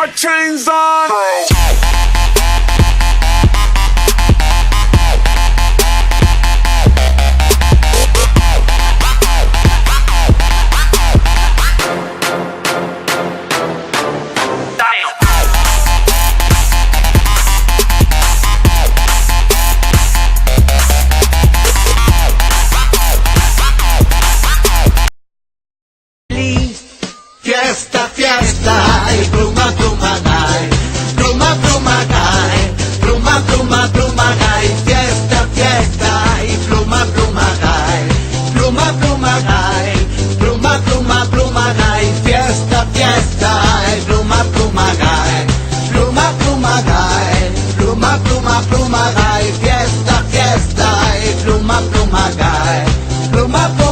my chains on. Fiesta, fiesta, y pluma, pluma, gay. Pluma, pluma, gay. Pluma, pluma, pluma, gay. Fiesta, fiesta, y pluma, pluma, gay. Pluma, pluma, gay. Pluma, pluma, pluma, gay. Fiesta, fiesta, y pluma, pluma, gay. Pluma, pluma, gay. Pluma, pluma, pluma, gay. Fiesta, fiesta, y pluma, pluma, gay. Pluma, pluma,